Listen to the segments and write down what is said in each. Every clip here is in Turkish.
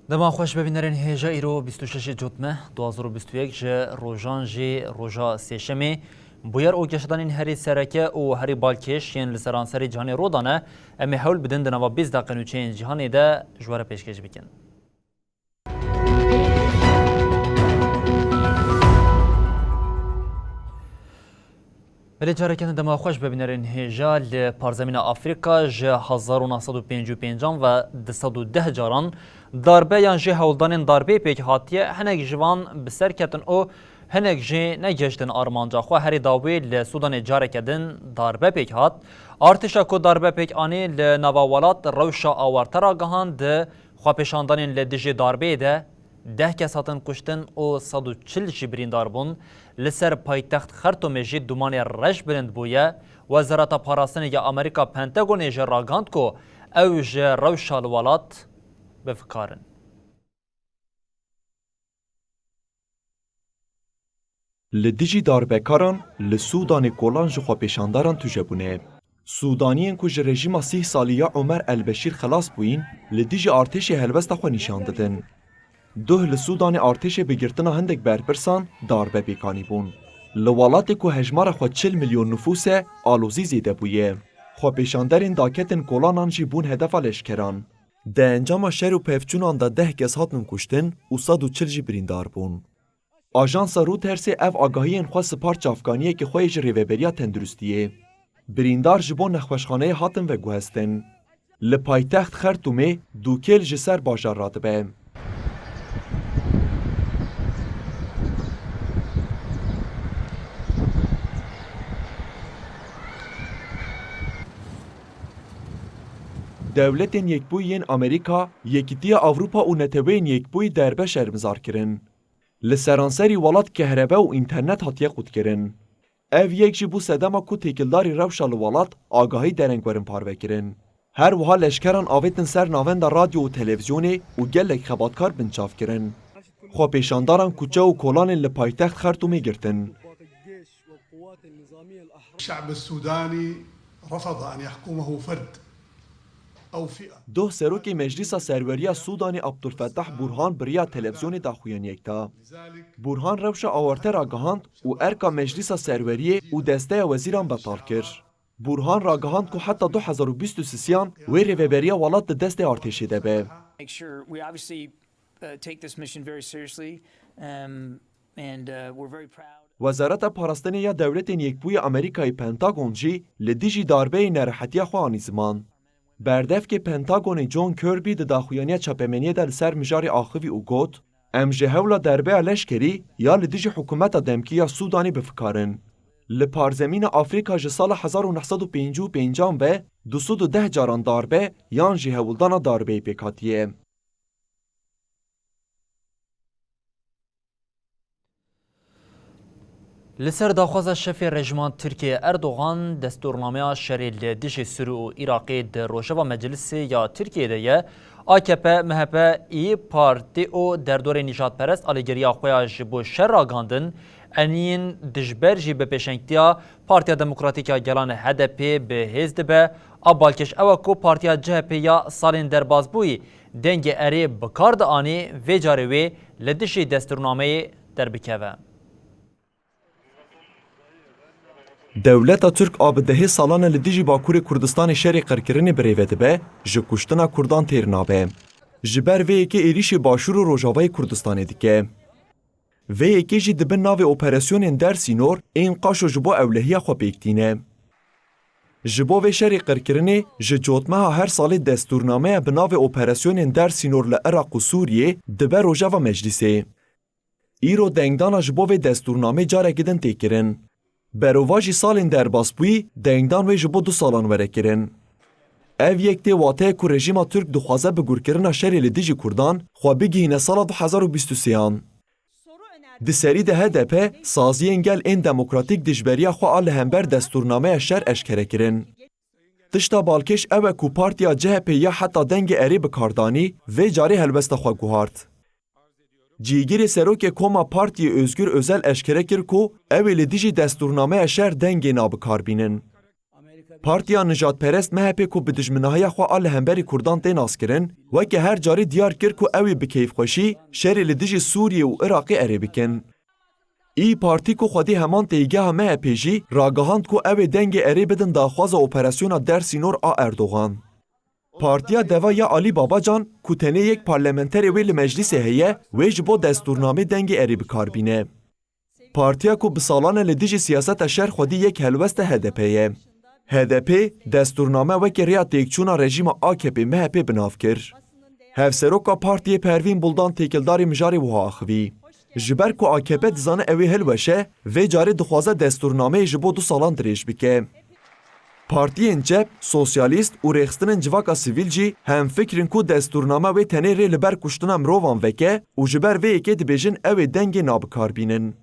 دما خوش ببینرین هیجا ایرو 26 جوتمه 2021 جه روژان جی روژا سیشمی بویر او گشتانین هری سرکه او هری بالکش ین لسرانسری جهانی رودانه امی حول بدن دنوا 20 دقیقه نوچین جهانی ده جوار پیشکش بکن. ولی جارکن دما خوش ببینرین هیجا لپارزمین آفریقا جه 1955 و 210 جاران darbe yan jê hewldanên darbeyê pêk hatiye hinek ji van bi ser ketin û hinek jê negeştin armanca xwe herî dawê li Sudanê careke din darbe pêk hat. Artêşa ku darbe pêk anî li nava welat rewşa awarte gihand di xwepêşandanên li dijî darbeyê de 10 kes hatin kuştin û 140 jî birîndar bûn. Li ser paytext Xertomê jî dumanê reş bilind bûye. Wezareta Parastinê ya Amerîka Pentagonê jî ragand ku ew ji rewşa li welat بفکارن. لدیجی داربکاران لسودان کلان جخوا پیشانداران تو جبونه. سودانیین که رژیم 30 سالیا عمر البشیر خلاص بوین لدیجی ارتش هلوست خو نشان دادن. دوه لسودان ارتش بگیرتنا هندک برپرسان داربه بیکانی بون. لوالات که هجمار خو 40 میلیون نفوسه آلوزی زیده بویه. خو پیشاندارین داکتن کلانان جی بون هدف لشکران. ده انجام شر و پفچونان دا 10 کس هاتن کشتن و 140 جی بریندار بون. آژانس رویترز اف آگاهیین خوا سپارچ افغانیه که خویش ریوبریا تندرستیه. بریندار جبون نخوشخانه هاتن و گوهستن. لپایتخت خرطومه دوکل جسر باجار رادبه. دولتین یکبویین امریکا یکیتی اوروپا و نتوین یکبوی دربه شرمزار کرن. لسرانسری ولات کهربا و اینترنت هاتیه خود کرن. او یک جی بو سدما کو تکلداری روشال ولات آگاهی درنگورن پارو کرن. هر وها لشکران آویتن سر ناوند رادیو و تلویزیونی و گلک خباتکار بنچاف کرن. خو پیشانداران کوچه و کلان لپایتخت خرطومی گرتن. الشعب السوداني رفض أن يحكمه فرد. دو سروکی مجلس سروریا سودانی عبدالفتاح برهان بریا تلویزیون داخویان یکتا. برهان روش آورته را گهاند و ارکا مجلس سروریه و دسته وزیران بطال کرد. برهان را گهاند که حتی 2023 و ریوبریا ولات دست ارتشی ده به. وزارت پاراستنی یا دولت یکبوی امریکای پنتاگون جی لدیجی داربه نرحتی خوانی زمان. بردف که پنتاگون جون کربی د داخویانی چاپمنیه در سر مجاری آخوی او گوت ام جهولا دربه لشکری یا لدیج حکومت دمکی یا سودانی بفکارن. لپارزمین آفریقا جسال 1955 و 210 جاران داربه یان جهولدان داربه پیکاتیه. لسر داخواز شف رژمان ترکیه اردوغان دستورنامه شری لدیش سرو و عراقی در روشوا مجلس یا ترکیه ده AKP MHP ای پارتی او در دور نجات پرست آلیگریا خویا جبو شر راگاندن انین دجبر جی به پیشنگتیا پارتیا دموکراتیکا گلان HDP به هزد به آبالکش اوکو پارتیا CHP یا سالین در بازبوی دنگ اری بکارد آنی و جاروی لدیشی دستورنامه در بکوه. دولت ترک آبدهی سالان لدیجی باکور کردستان شهر قرکرین بریوید به جکشتنا کردان تیرنابه. جبر وی اکی ایریش باشور و روژاوای کردستان دیگه. وی اکی جی دبن ناو اپراسیون در سینور این قاشو جبو اولهی خو بیکتینه. جبو وی شهر قرکرین جوتمه هر سال دستورنامه به ناو اپراسیون در سینور لعراق و سوریه دبر روژاوا مجلسه. ایرو دنگدانا جبو وی دستورنامه جاره گدن تیکرن. برواجی سالین در باسپوی دنگدان وی جبو 2 سالان وره کرن. Ev yek tê wateye ku rejima Türk dixwaze bi gurkirina şerê li dijî Kurdan xwe bigihîne sala 2023-an. Di serî de HDP saziyên gel ên demokratîk dijberiya xwe a li hember destûrnameya şer eşkere kirin. Tişta balkêş ew e ku partiya CHP ya heta dengê erê bi kardanî vê carê helbesta xwe guhart. Cîgirê serokê Koma Partiyê Özgür Özel eşkere kir ku ew ê li dijî destûrnameya şer dengê nabikarbînin. Partiya Nijadperest MHP ku bi dijminahiya xwe a li hemberî Kurdan tê naskirin, weke her carî diyar kir ku ew ê bi keyfxweşî şerê li dijî Sûriye û Iraqê erê bikin. İYİ Partî ku xwedî heman têgeha MHP jî ragihand ku ew ê dengê erê bidin daxwaza operasyona Dersînor a Erdogan. Partiya Deva ya Ali Babacan ku tenê yek parlamenterê wê li meclîsê heye, wê ji bo destûrnamê dengê erê bikarbîne. Partiya ku bi salan e li dijî siyaseta şer xwedî yek helwest HDP ye. HDP destûrname wekî rêya têkçûna rejîma AKP MHP binav kir. Hevseroka Partiyê Pervîn Buldan têkildarê mijarê wiha axivî. Ji ber ku AKP dizane ew ê hilweşe, vê carê dixwaze destûrnameyê ji bo 2 salan dirêj bike. Partiyên cep, sosyalîst û rêxistinên civaka sivîl jî hemfikrin ku destûrname wê tenê rê li ber kuştina mirovan veke û ji ber vê yekê dibêjin ew ê dengê nabikarbînin.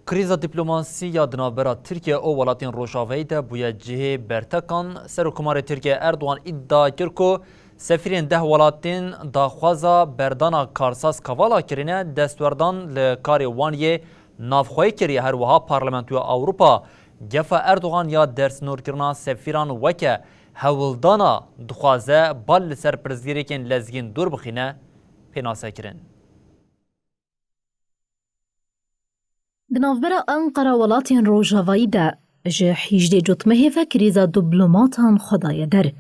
Krîza dîplomasiya di navbera Tirkiye û welatên Rojavayê de bûye cihê bertekan. Serokkomarê Tirkiye Erdogan îddia kir ku sefîrên 10 welatên daxwaza berdana karsaz kavala kirine destwerdan li karê wan yê navxweyî kiriye. Her wiha Parlamentoya Ewropa gefa Erdogan ya dersnorkirina sefîran weke hewildana dixwaze bal li ser pirsgirêkên lezgîn dûr bixîne pênase kirin. Di navbera Ankara welatên Rojavayî de ji 18 cotmehê ve krîza diplomatan xwe daye der.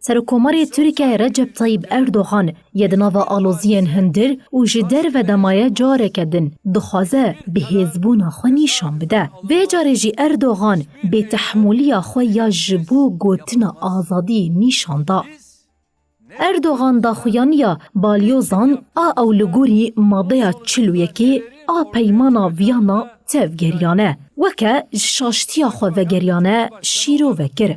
Serokkomarê Tirkiye Recep Tayyip Erdogan yê di nava aloziyên hindir û ji derve de maye careke din dixwaze bihêzbûna xwe nîşan bide. Vê carê jî Erdogan bêtehmûliya xwe ya ji bo gotina azadiyê nîşan da. Erdogan daxuyaniya balyozan a ew li gorî madeya 41 a peymana Viyana tevgeriyane. Weke ji şaştiya xwe vegeriyane şîro vekir.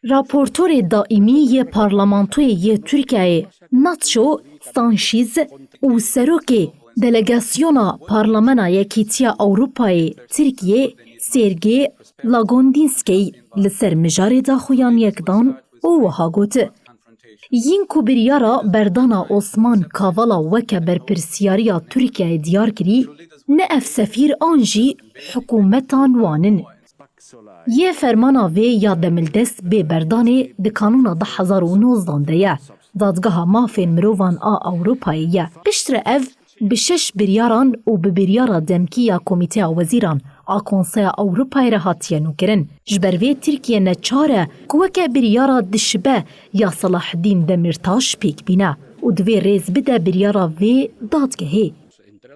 Raportorê daîmî yê Parlamentoyê yê Tirkiyeyê Nacho Sanchez û serokê delegasyona Parlamena Yekîtiya Ewropayê Tirkiye Sergey Lagondinskey li ser mijarê daxuyaniyek dan û wiha got. Yîn ku biryara berdana Osman Kavala weke berpirsiyariya Tirkiyeyê diyar kirî, ne ev sefîr an jî hikûmetan wanin. Yê fermana vê ya demildest bê berdanê di kanûna 2019 de ye. Dadgeha mafên mirovan a Ewropayê ye. Piştre ev bi 6 biryaran û bi biryara demkî ya Komîteya Wezîran a Konseya Ewropayê re hatiye nûkirin. Ji ber vê Tirkiye neçar e ku weke biryara dişibe ya Salahdîn Demirtaş pêk bîne û divê rêz bide biryara vê dadgehê.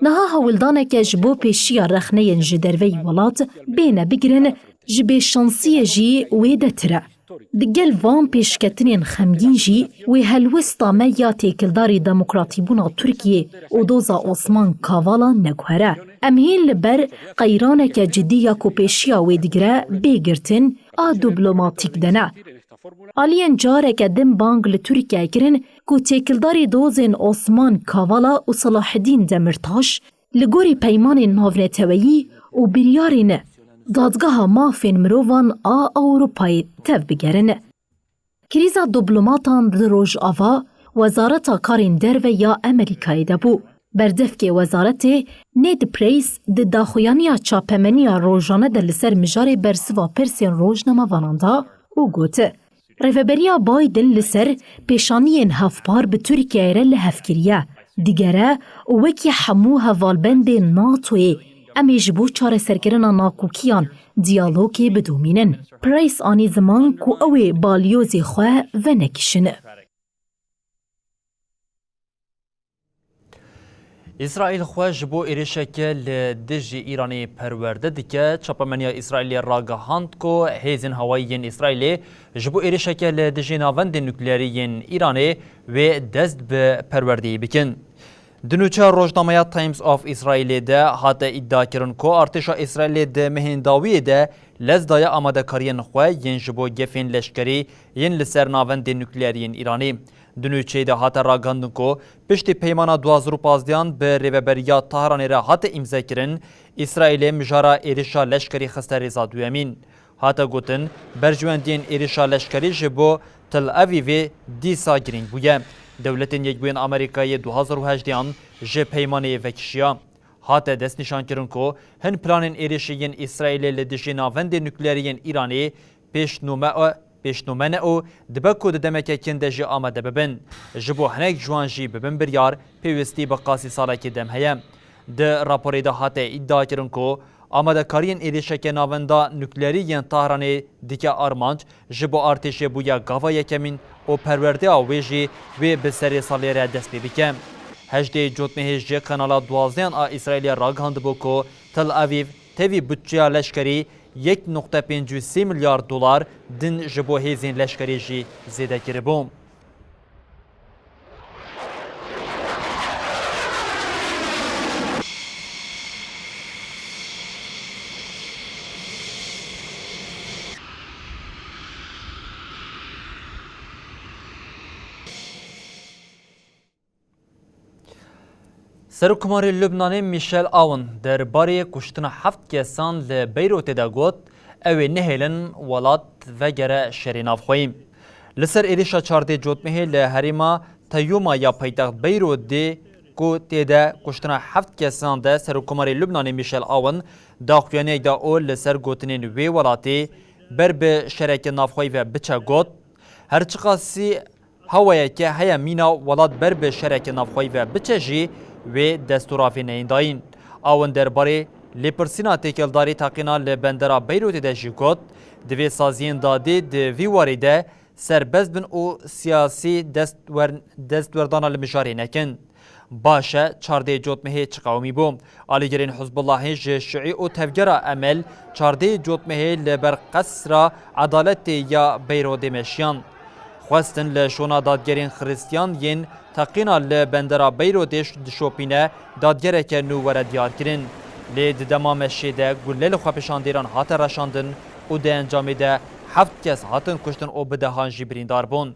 Niha hewildaneke ji bo pêşiya rexneyên ji derveyî welat bêne bigirin ji bêşansiyê jî wê de tire. Di gel van pêşketinên xemgîn jî wê helwesta me ya têkildarî demokratîbûna Tirkiye û doza Osman Kavala neguhere. Em hên li ber qeyraneke cidî ya ku pêşiya wê digire bêgirtin a diplomatîk de ne. Aliyên careke din bang li Tirkiye kirin ku têkildarî dozên Osman Kavala û Salahdîn Demirtaş li gorî peymanên navneteweyî û biryarên dadgeha mafên mirovan a Ewropayê tev bigerin. Krîza diplomatan di Rojava Wezareta Karên Derve ya Amerîkayê de bû. Berdevkê wezaretê Ned Price di daxuyaniya çapemeniya rojane de li ser mijarê bersiva persên rojnamavan da û got. Rêveberiya Biden li ser pêşaniyên hevpar bi Tirkiyeyê re li hev kiriye. Digere û wekî hemû hevalbendên NATOyê em ê ji bo çareserkirina nakûkiyan diyalogê bidomînin. Price anî ziman ku ew ê balyozê xwe venekişin. İsraîl xwe ji bo êrişeke li dijî Îranê perwerde dike. Çapemeniya İsraîlê ragihand ku hêzên hewayî yên İsraîlê ji bo êrişeke li dijî navendên nuklerî yên Îranê wê dest bi perwerdeyê bikin. Dünüçe rojnamaya Times of İsrail'e de hatta iddia kirin ko artişa İsrail'e de mehindawiye de lezdaya amadekariyen xwe yên ji bo gefên leşkerî yên li ser navendên nukleeriyên İranî. Dünüçe de hatta ragandin ko piştî peymana 2015 bi rêveberiya Tehranê re hatta imzekirin İsrailê mijara êrişa leşkerî xiste rêza duyemîn. Hatta gotin berjwendiyên êrişa leşkerî ji bo Tel Avivê dîsa girîng bûye. Devletên Yekbûyên Amerîkayê 2018 ji peymanê vekişiya. Hate destnîşankirin ku hin planên êrişî yên İsrailê li dijî navendên nukleeriyên İranê pêşnûmene û dibe ku di demekekên de jî amade bibin. Ji bo hinek ji wan jî bibin biryar pêwîstî bi qasî salekê dem heye. Di raporê de hate iddia kirin ku amadekariyên êrişeke navenda nukleerî yên Tehranê dike armanc ji bo artêşê bûya gava yekemîn û perwerdeya wê jî wê bi serê salê re dest pê bike. Hejdê cotmehê ji kanala 12 a İsrailê ragihandibû ku Tel Aviv tevî bütçeya leşkerî 1.53 milyar dolar din ji bo hêzên leşkerî jî zêde kiribû. Serokkomarê Lubnanê Michel Aoun derbarê kuştina 7 kesan li Beyrûtê de got ew ê nehêlin welat vegere şerê navxweyî. Li ser êrişa çardê cotmehê li herêma Teyûma ya paytext Beyrûtê ku têde kuştina 7 kesan de Serokkomarê Lubnanê Michel Aoun daxuyaniyek da û li ser gotinên wê welatê ber bi şerekê navxweyî ve biçe got herçiqasî hewayeke heye mîna welat ber bi şerekê navxweyî ve biçe jî wê destûrafê neyîndayîn. Aoun derbarê lêpirsîna têkeldarî taqîna li bendera Beyrûtê de jî got divê saziyên dadê di vî warê de serbest bin û siyasî destwerdana li mijarê nekin. Baş e çardê cotmehê çi qewmî bû. Alîgerên Hizbullahê ji şiî û tevgera Emel çardê cotmehê li ber qesra edaletê ya Beyrûtê meşiyan. Xwestin li şona dadgerên Xristiyan yên taqîna li bendera Beyrûtê dişopîne dadgereke nû were diyar kirin. Lê di dema meşê de gulle li xwepêşandêran hate reşandin û di encamê de 7 kes hatin kuştin û bi dehan jî birîndar bûn.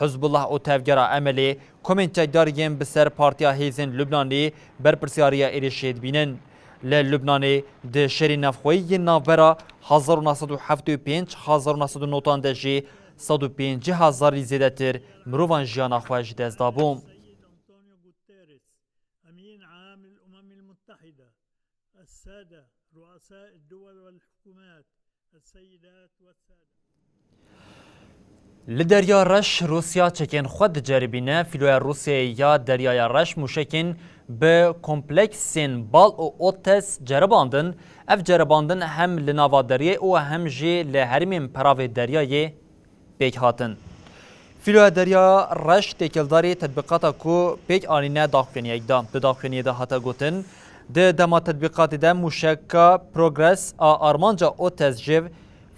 Hizbullah û tevgera Emelê komên çekdariyên bi ser Partiya Hêzên Lubnanê berpirsyariya êrişê dibînin. Li Lubnanê di şerê navxweyî yên navbera 1975-1990 de jî 150,000 zêdetir mirovan jiyana xwe ji dest dabûn. Li derya reş Rusya çekên xwe diceribîne fîloya Rusyayê ya deryaya reş mûşekên bi kompleksên bal û otes ceribandin. Ev ceribandin hem li nava deryayê û hem jî li herîmên peravê deryayê pêk hatin. Fîloya derya reş têkeldarê tedbîqata ku pêk anîne daxuyaniyek da. Di daxuyaniyê de hata gotin di dema tedbîqatê de mûşeka Progres a armanca otes jiv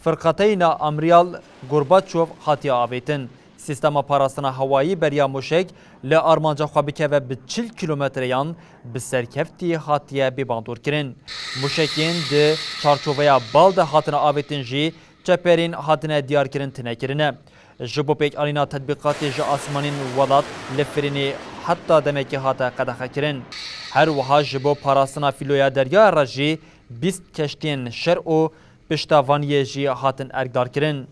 firqeteyna Amriyal Gorbaçov hatiye avêtin. Sîstema parastina hewayî beriya mûşek li armanca xwe bikeve bi 40 kilometreyan bi serkeftî hatiye bêbandorkirin. Mûşekên di çarçoveya bal de hatine avêtin jî çeperên hatine diyarkirin tinekirine. Ji bo pêkanîna tedbîqatê ji asmanên welat li firînê heta demekî hate qedexekirin. Her wiha ji bo parastina fîloya derya re jî 20 keştiyên şer û piştavaniyê jî hatin erkdarkirin.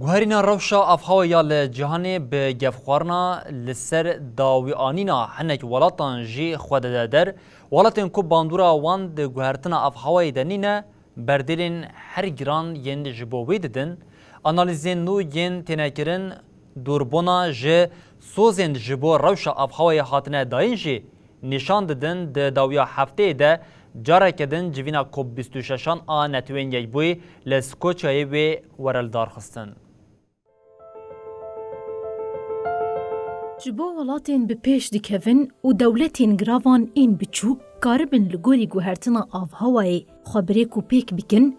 Guherîna rewşa avhawaya li cîhanê bi gevxwarina li ser dawîanîna hinek welatan jî xwe dide der, welatên ku bandora wan di guhertina avhawayê de nîne berdêlên her giran yên ji bo wê didin, analîzên nû yên tênekirin dûrbûna ji sozên ji bo rewşa avhawayê hatine dayîn jî نشان ددن د داویا هفته ده جارک دن جوینا کوب 26 آ نتوین یک بوی لسکوچای و ورلدار خستن. جبو ولاتین به پیش دکوین و دولتین گراوان این بچوک کاربن لگوری گوهرتنا آف هوای خبری کو پیک بکن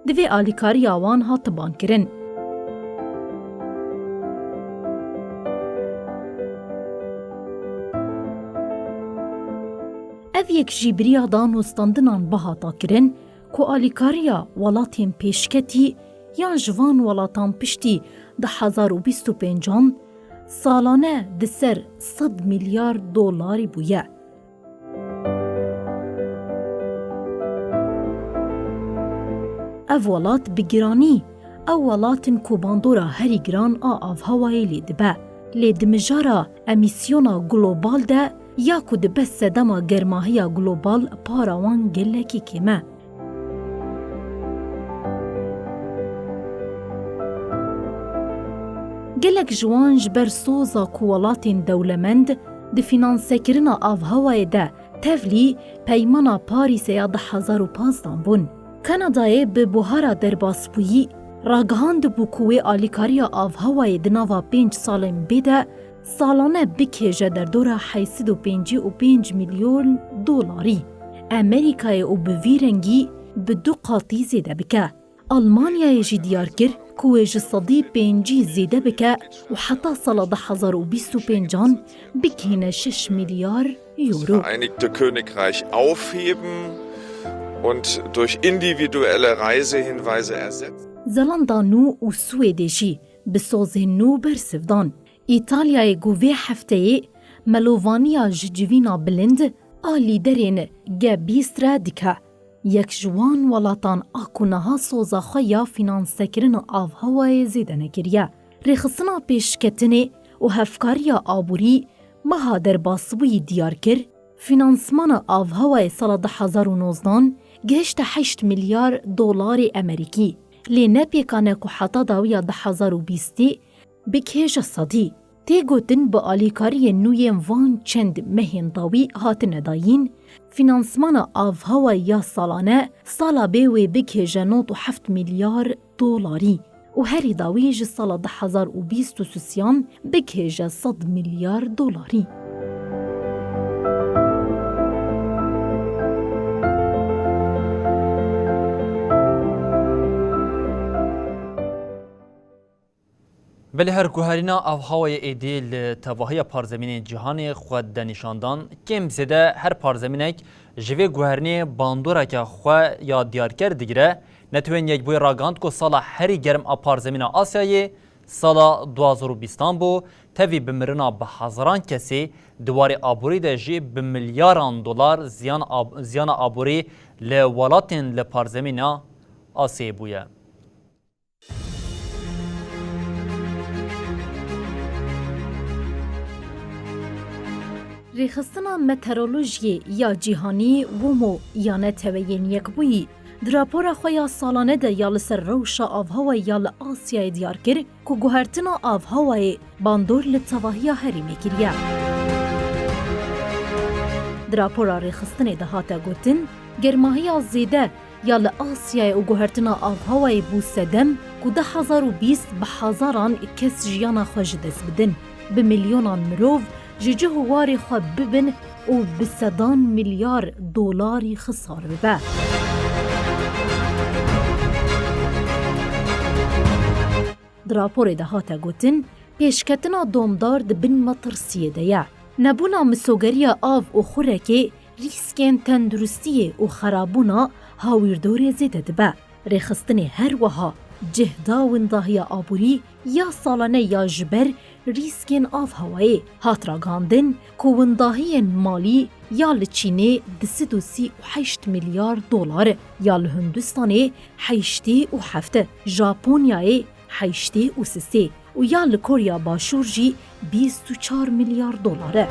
دوی آلیکاری آوان ها تبان کرن. ev yek jî biriya danûstandinan bihata kirin ku alîkariya welatên pêşketî yan ji van welatan piştî di 2025 salane di ser 100 milyar dolarî bûye. Ev welat bi giranî ew welatin ku bandora herî giran a avhewayê lê dibe. Lê di mijara emîsyona global de ya ku di bes sedema germahiya global para wan gelekî kême. Gelek ji wan ji ber soza ku welatên dewlemend di finansekirina avhewayê de tevlî peymana Parîsê ya 2015 bûn. Kanadayê bi buhara derbasbûyî ragihandibû ku wê alîkariya avhewayê di nava 5 salên bê de salane bikêje derdora 85 milyon dolarî. Amerîkayê û bi vî rengî bi du qatî zêde bike. Almanyayê jî diyar kir ku wê ji sedî 5 zêde bike û heta sala 2025 bikîne 6 milyar euro. Vereinigte Königreich aufheben und durch individuelle Reisehinweise ersetzen. Zelanda nû û Swêdê jî bi sozên nû bersivdan. İtalyayê ku vê hefteyê melovaniya ji civîna bilind a lîderên G20 re dike. Yek ji wan welatan a ku niha soza xwe ya finansekirina avhewayê zêde nekiriye. Rêxistina pêşketinê û hevkariya aborî meha derbasbûyî diyar kir, finansmana avhewayê sala 2019 gihişte 8 milyar dolarê Amerîkî. Lê nepêkane ku heta dawiya 2020 bikêje sedî. Tê gotin bi alîkariyên nû yên van çend mehên dawî hatine dayîn, finansmana avhewayê ya salane sala bê wê bikêje 97 milyar dolarî û herî dawî ji sala 2023 bikêje 100 milyar dolarî. بله هر گوهرینا avhavaya êdî li tevahiya parzemînên cîhanê xwe denîşandan kêm zêde her parzemînek ji vê guherniyê bandoreke xwe ya diyarker digire netewên yekbûyê ragihand ku sala herî germ a parzemîna Asyayê sala 2020 bû tevî bi mirina bi hezaran kesê di warê aborî de jî bi milyaran dolar ziyana aborî li welatên li parzemîna Asyayê bûye. Rêxistina meteorolojiyê ya cîhanî WMO ya neteweyên yekbûyî di rapora xwe ya salane de ya li ser rewşa avhewayê ya li Asyayê diyar kir ku guhertina avhewayê bandor li tevahiya Herêmê kiriye. Di rapora rêxistinê de hate gotin germahiya zêde ya li Asyayê û guhertina avhewayê bû sedem ku 2020 bi hezaran kes jiyana xwe ji dest bidin. Bi milyonan mirov ji cih û warê xwe bibin û bi sedan milyar dolarî xisar bibe. Di raporê de hate gotin pêşketina domdar di bin metirsiyê de ye. Nebûna misogeriya av û xurekê rîskên tenduristiyê û xerabûna hawîrdorê zêde dibe. Rêxistinê her wiha cihda windahiya aborî ya salane ya ji ber rîskên avhewayê hat ragihandin ku windahiyên malî ya li Çînê di 38 milyar dolar ya li Hindistanê 87, Japonyayê 83 û ya li Korya Başûr jî 24 milyar dolar e.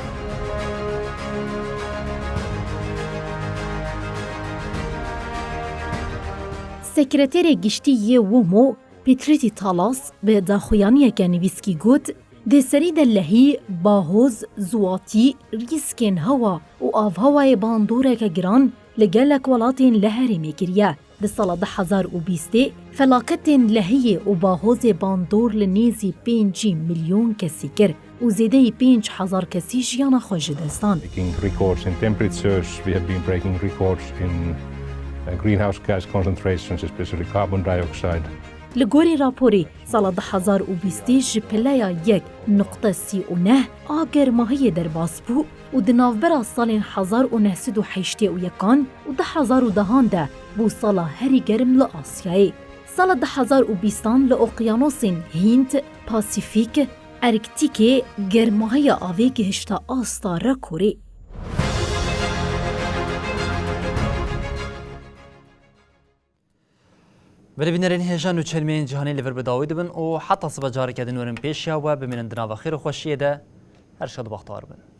Sekreterê giştî yê WMO Petriti Talas bi daxuyaniyeke nivîskî got دی سری ده لهی باهوز زواتی ریسکین هوا و آف هوای باندوره که گران لگلک ولاتین لهری میگریه. ده سال 2020 فلاکتین لهی و باهوز باندور لنیزی 5 میلیون کسی کر و زیده 5,000 کسی جیانا خوش دستان. Breaking records in temperatures, we have been breaking records in greenhouse gas concentrations, especially carbon dioxide. لگوری راپوری سال 2020 جپلیا 1.39 آگر ماهی در باز بو و دنافبرا سال 1981 و 2010 ده بو سال هری گرم لآسیایی. سال 2020 لأقیانوس هند، پاسیفیک، ارکتیک گرماهی آوی گهشتا آستا رکوری. ولی بینرین هیجان و چلمین جهانی لیور بداوی دبن و حتی صبح جاری کردن ورن پیشیا و بمینن دناو خیر و خوشیه ده هر شد بختار بن.